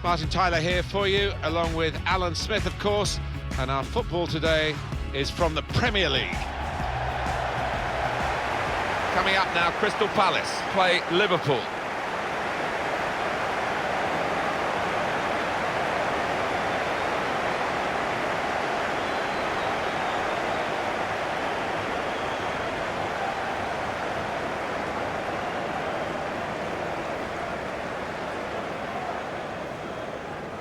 Martin Tyler here for you, along with Alan Smith, of course, and our football today is from the Premier League. Coming up now, Crystal Palace play Liverpool.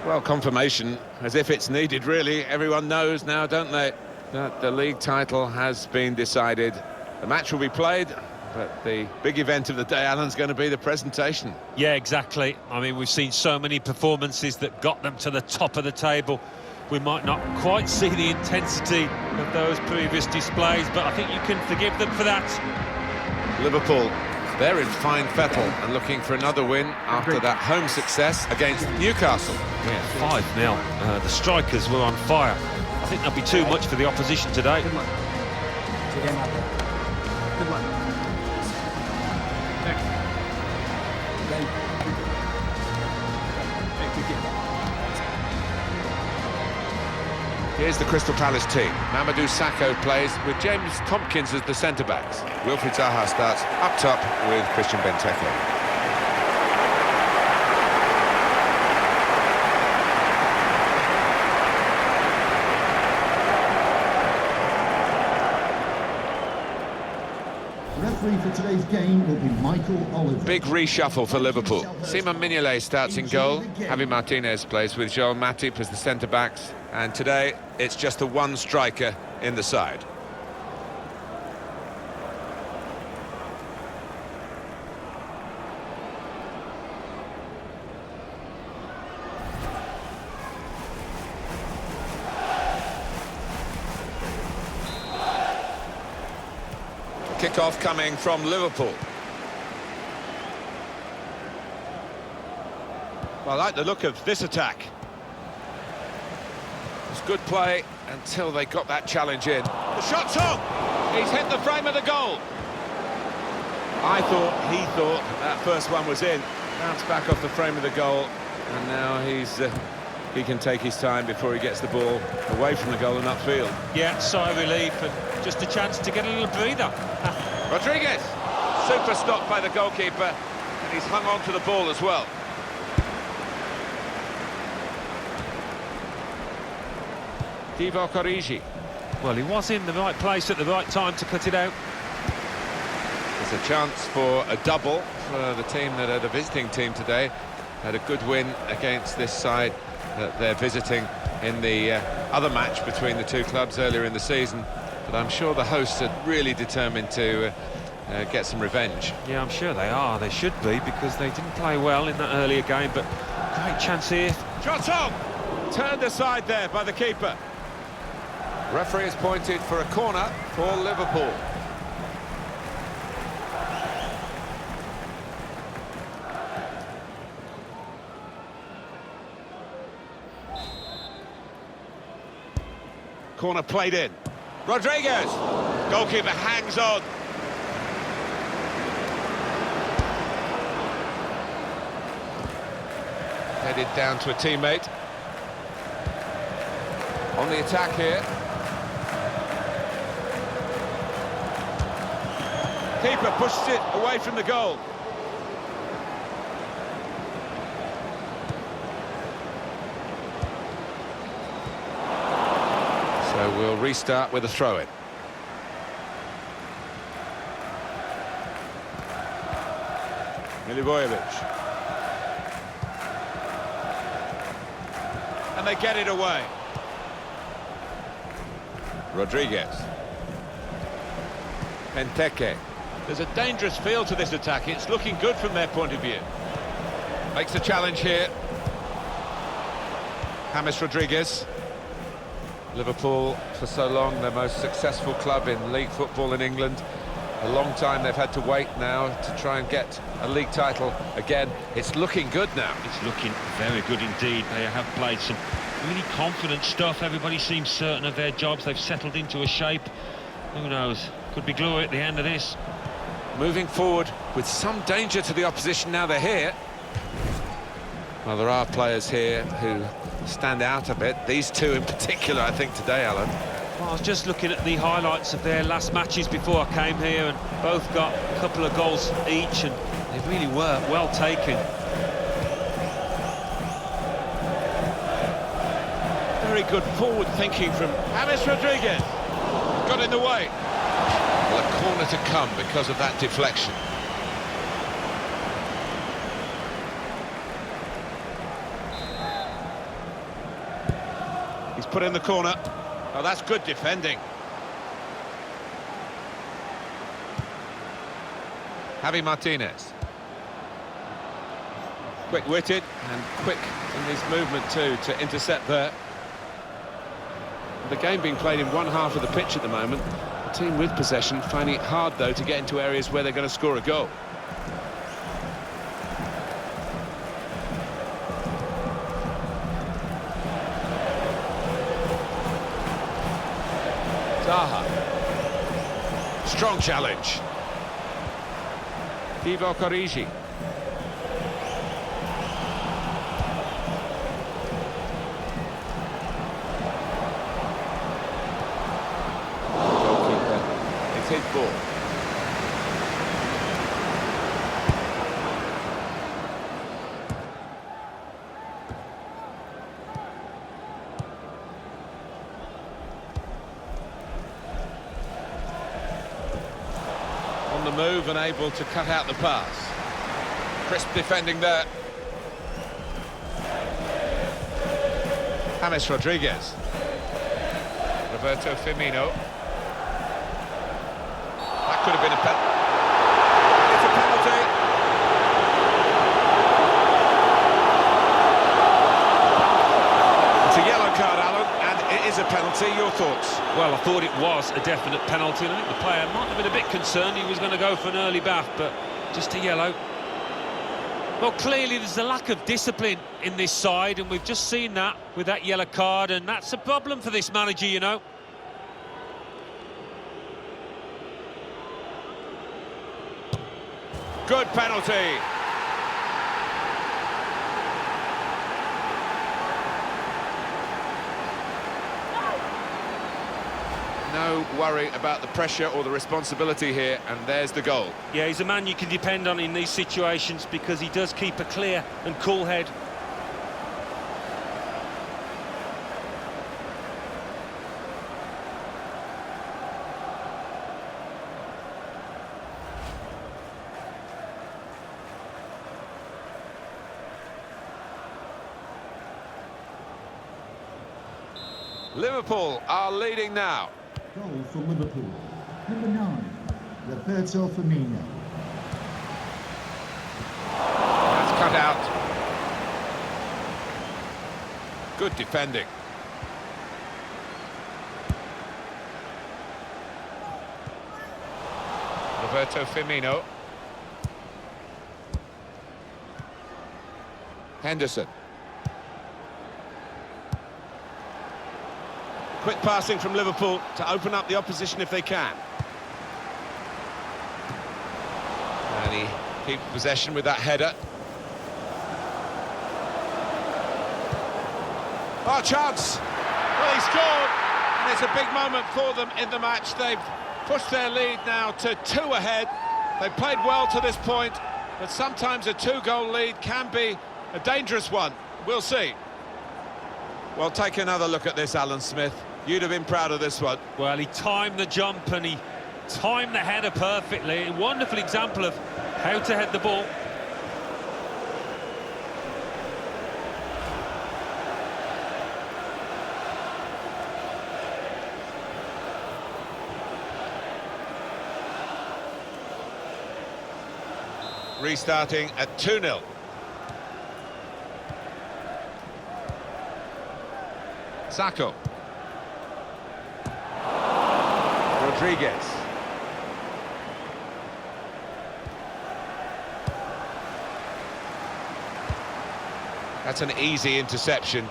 Well, confirmation, as if it's needed, really. Everyone knows now, don't they, that the league title has been decided. The match will be played, but the big event of the day, Alan's going to be the presentation. Yeah, exactly. I mean, we've seen so many performances that got them to the top of the table. We might not quite see the intensity of those previous displays, but I think you can forgive them for that. Liverpool, they're in fine fettle and looking for another win after that home success against Newcastle. Yeah, 5-0. The strikers were on fire. I think that'll be too much for the opposition today. Good luck. Good luck. Here's the Crystal Palace team. Mamadou Sakho plays with James Tompkins as the centre-backs. Wilfried Zaha starts up top with Christian Benteke. Referee for today's game will be Michael Oliver. Big reshuffle for Liverpool. Simon Mignolet starts in goal. Javi Martinez plays with Joel Matip as the centre-backs. And today, it's just the one striker in the side. Kick-off coming from Liverpool. Well, I like the look of this attack. It's good play until they got that challenge in. The shot's on! He's hit the frame of the goal. He thought that first one was in. Bounced back off the frame of the goal, and now he can take his time before he gets the ball away from the goal and upfield. Yeah, sigh of relief and just a chance to get a little breather. Rodriguez! Super stop by the goalkeeper, and he's hung on to the ball as well. Divock Origi. Well, he was in the right place at the right time to cut it out. There's a chance for a double for the team that are the visiting team today. Had a good win against this side that they're visiting in the other match between the two clubs earlier in the season. But I'm sure the hosts are really determined to get some revenge. Yeah, I'm sure they are. They should be, because they didn't play well in that earlier game, but great chance here. Shot on! Turned aside there by the keeper. Referee has pointed for a corner for Liverpool. Corner played in. Rodriguez! Goalkeeper hangs on. Headed down to a teammate. On the attack here. Keeper pushes it away from the goal. So we'll restart with a throw-in. Milivojevic. And they get it away. Rodriguez. Benteke. There's a dangerous feel to this attack. It's looking good from their point of view. Makes the challenge here. James Rodriguez. Liverpool, for so long, their most successful club in league football in England. A long time they've had to wait now to try and get a league title again. It's looking good now. It's looking very good indeed. They have played some really confident stuff. Everybody seems certain of their jobs. They've settled into a shape. Who knows? Could be glory at the end of this. Moving forward with some danger to the opposition now they're here. Well, there are players here who stand out a bit. These two in particular, I think, today, Alan. Well, I was just looking at the highlights of their last matches before I came here, and both got a couple of goals each, and they really were well taken. Very good forward thinking from James Rodriguez. Got in the way. Well, a corner to come because of that deflection. He's put in the corner. Oh, that's good defending. Javi Martinez. Quick-witted and quick in his movement too to intercept there. The game being played in one half of the pitch at the moment. The team with possession finding it hard though to get into areas where they're going to score a goal. Zaha. Strong challenge. Divo Corrigi. Goalkeeper. It's his ball. On the move and able to cut out the pass. Crisp defending there. James Rodriguez. Roberto Firmino. That could have been a penalty. It's a penalty. It's a yellow card, Alan, and it is a penalty. Your thoughts? Well, I thought it was a definite penalty, and I think the player might have been a bit concerned he was going to go for an early bath, but just a yellow. Well, clearly there's a lack of discipline in this side, and we've just seen that with that yellow card, and that's a problem for this manager, you know. Good penalty. No worry about the pressure or the responsibility here, and there's the goal. Yeah, he's a man you can depend on in these situations because he does keep a clear and cool head. Liverpool are leading now. Goal for Liverpool. Number 9, Roberto Firmino. That's cut out. Good defending. Roberto Firmino. Henderson. Quick passing from Liverpool to open up the opposition if they can. And he keeps possession with that header. Oh, chance! Well, he scored, and it's a big moment for them in the match. They've pushed their lead now to 2 ahead. They've played well to this point, but sometimes a 2-goal lead can be a dangerous one. We'll see. Well, take another look at this, Alan Smith. You'd have been proud of this one. Well, he timed the jump and he timed the header perfectly. A wonderful example of how to head the ball. Restarting at 2-0. Sacco. Rodriguez. That's an easy interception.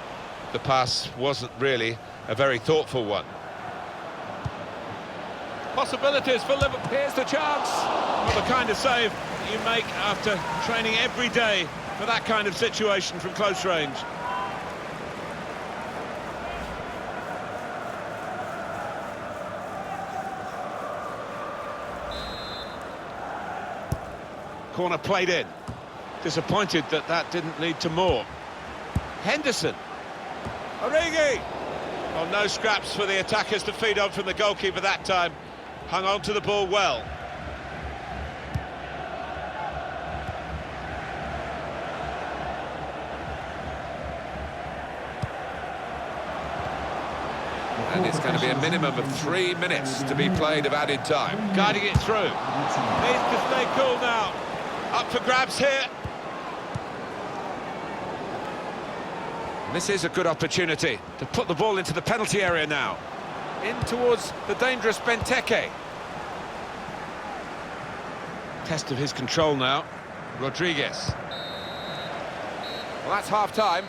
The pass wasn't really a very thoughtful one. Possibilities for Liverpool. Here's the chance. Well, the kind of save you make after training every day for that kind of situation from close range. Corner played in. Disappointed that that didn't lead to more. Henderson. Origi. Well, no scraps for the attackers to feed on from the goalkeeper that time. Hung on to the ball well. And it's going to be a minimum of 3 minutes to be played of added time. Guiding it through. Needs to stay cool now. Up for grabs here. This is a good opportunity to put the ball into the penalty area now. In towards the dangerous Benteke. Test of his control now. Rodriguez. Well, that's half-time,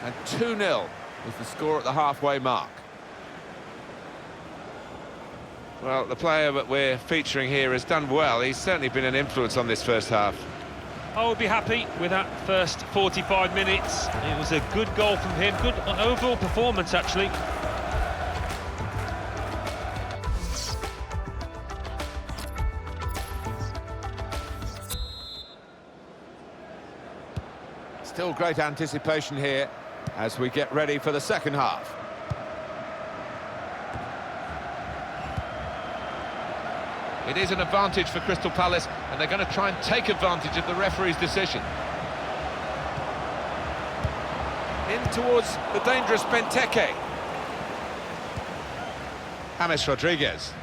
and 2-0 is the score at the halfway mark. Well, the player that we're featuring here has done well. He's certainly been an influence on this first half. I would be happy with that first 45 minutes. It was a good goal from him, good overall performance actually. Still great anticipation here as we get ready for the second half. It is an advantage for Crystal Palace, and they're going to try and take advantage of the referee's decision. In towards the dangerous Benteke. James Rodriguez.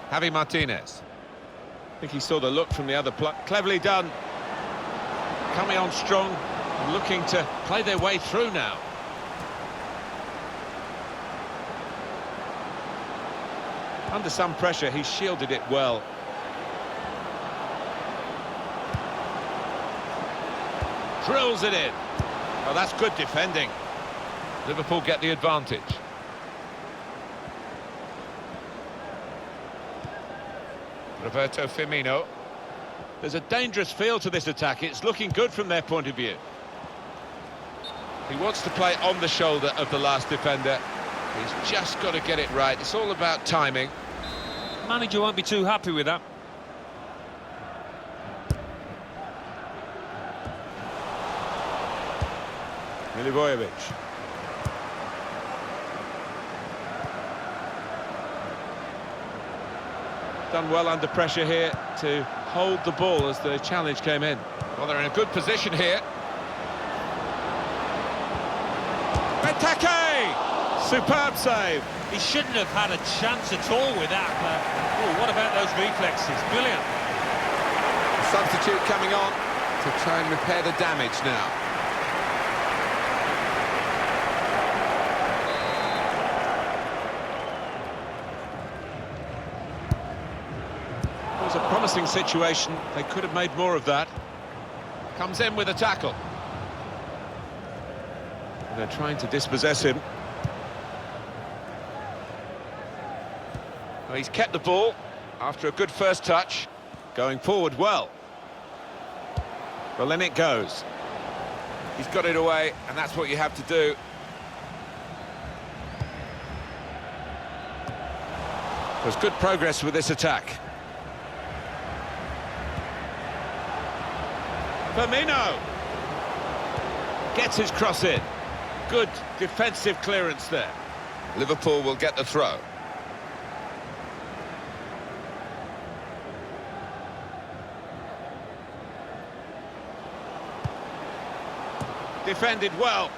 Javi Martinez. I think he saw the look from the other player. Cleverly done. Coming on strong, and looking to play their way through now. Under some pressure, he shielded it well. Drills it in. Oh, that's good defending. Liverpool get the advantage. Roberto Firmino. There's a dangerous feel to this attack. It's looking good from their point of view. He wants to play on the shoulder of the last defender. He's just got to get it right. It's all about timing. Manager won't be too happy with that. Milivojevic. Done well under pressure here to hold the ball as the challenge came in. Well, they're in a good position here. Benteke! Superb save. He shouldn't have had a chance at all with that. Oh, what about those reflexes? Brilliant. A substitute coming on to try and repair the damage now. It was a promising situation. They could have made more of that. Comes in with a tackle. And they're trying to dispossess him. Well, he's kept the ball after a good first touch. Going forward well. Well, then it goes. He's got it away, and that's what you have to do. There's good progress with this attack. Firmino gets his cross in. Good defensive clearance there. Liverpool will get the throw. Defended well.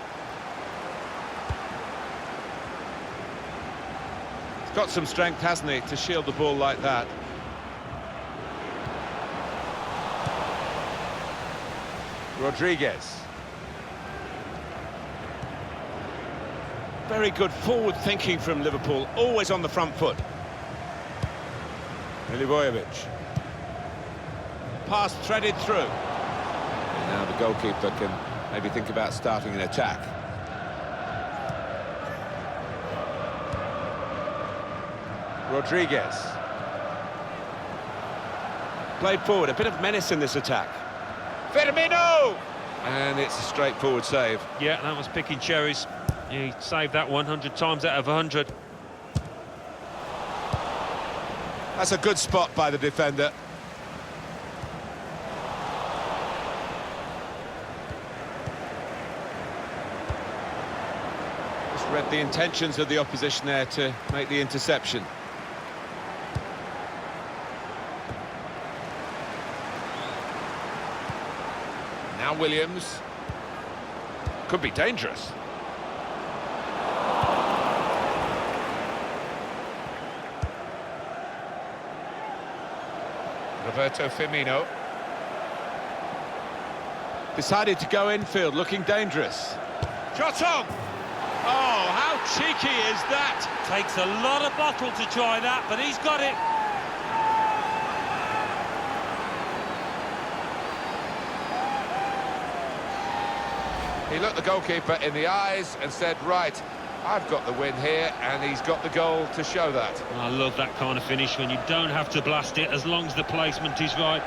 He's got some strength, hasn't he, to shield the ball like that. Rodriguez. Very good forward thinking from Liverpool, always on the front foot. Milivojevic. Pass threaded through. And now the goalkeeper can maybe think about starting an attack. Rodriguez. Played forward, a bit of menace in this attack. Firmino! And it's a straightforward save. Yeah, that was picking cherries. He saved that 100 times out of 100. That's a good spot by the defender. Just read the intentions of the opposition there to make the interception. Now Williams. Could be dangerous. Roberto Firmino. Decided to go infield, looking dangerous. Shot on! Oh, how cheeky is that? Takes a lot of bottle to try that, but he's got it. He looked the goalkeeper in the eyes and said, right, I've got the win here, and he's got the goal to show that. I love that kind of finish when you don't have to blast it as long as the placement is right.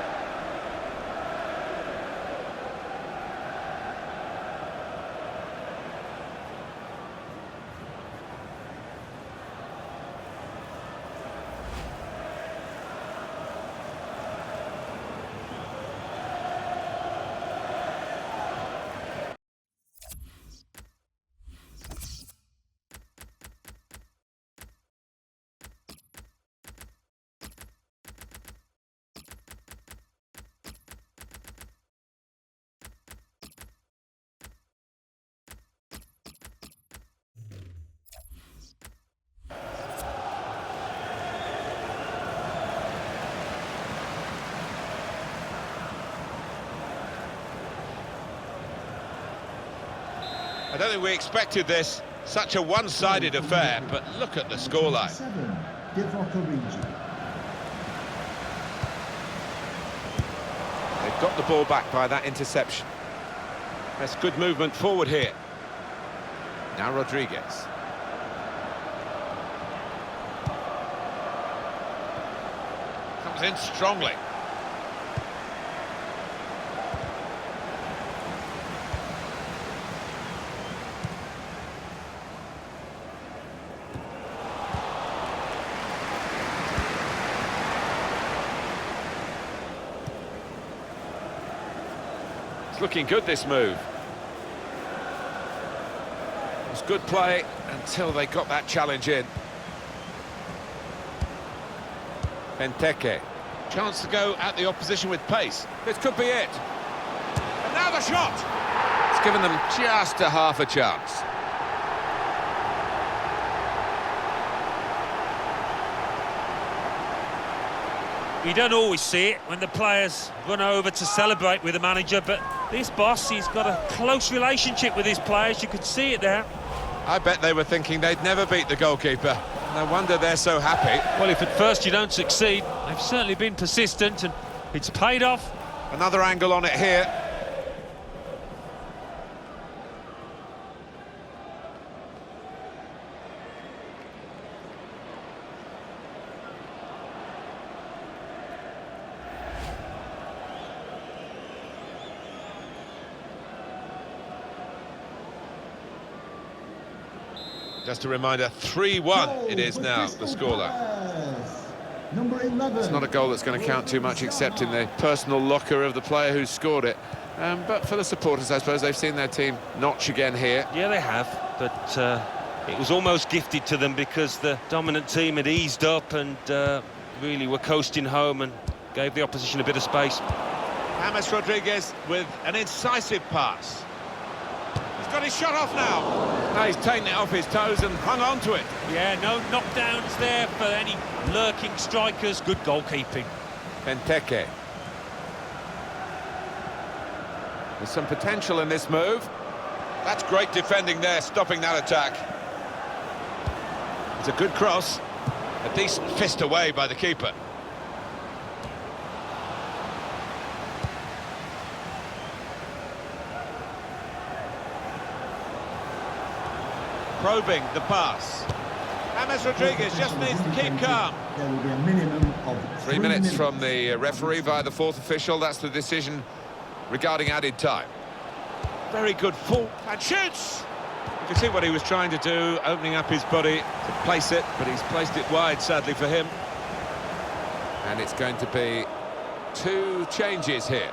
I don't think we expected this. Such a one-sided affair, but look at the scoreline. 7, Divock Origi. They've got the ball back by that interception. That's good movement forward here. Now Rodriguez. Comes in strongly. Looking good, this move. It was good play until they got that challenge in. Benteke. Chance to go at the opposition with pace. This could be it. And now the shot! It's given them just a half a chance. You don't always see it when the players run over to celebrate with the manager, but this boss, he's got a close relationship with his players. You could see it there. I bet they were thinking they'd never beat the goalkeeper. No wonder they're so happy. Well, if at first you don't succeed, they've certainly been persistent, and it's paid off. Another angle on it here. Just a reminder, 3-1 it is now, the scoreline. Number 11. It's not a goal that's going to count too much, except in the personal locker of the player who scored it. But for the supporters, I suppose, they've seen their team notch again here. Yeah, they have, but it was almost gifted to them because the dominant team had eased up and really were coasting home and gave the opposition a bit of space. James Rodriguez with an incisive pass. He's got his shot off now. Now he's taken it off his toes and hung on to it. Yeah, no knockdowns there for any lurking strikers. Good goalkeeping. Benteke. There's some potential in this move. That's great defending there, stopping that attack. It's a good cross. A decent fist away by the keeper. Probing the pass. James Rodriguez just needs to keep calm. There will be a minimum of 3 minutes from the referee via the fourth official. That's the decision regarding added time. Very good full and shoots. You can see what he was trying to do, opening up his body to place it, but he's placed it wide, sadly for him. And it's going to be 2 changes here.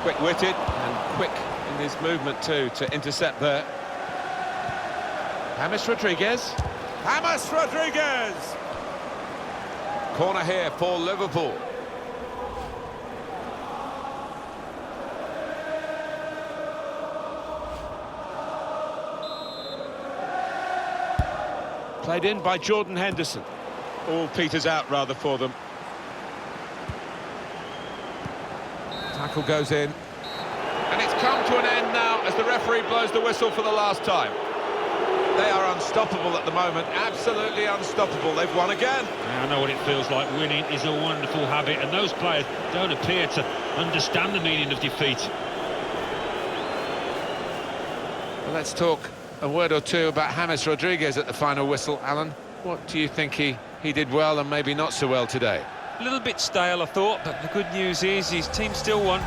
Quick-witted and quick in his movement too to intercept there. James Rodriguez. James Rodriguez! Corner here for Liverpool. Played in by Jordan Henderson. All peters out rather for them. Tackle goes in. And it's come to an end now as the referee blows the whistle for the last time. They are unstoppable at the moment, absolutely unstoppable. They've won again. Yeah, I know what it feels like. Winning is a wonderful habit, and those players don't appear to understand the meaning of defeat. Well, let's talk a word or two about James Rodriguez at the final whistle. Alan, what do you think he did well and maybe not so well today? A little bit stale, I thought, but the good news is his team still won.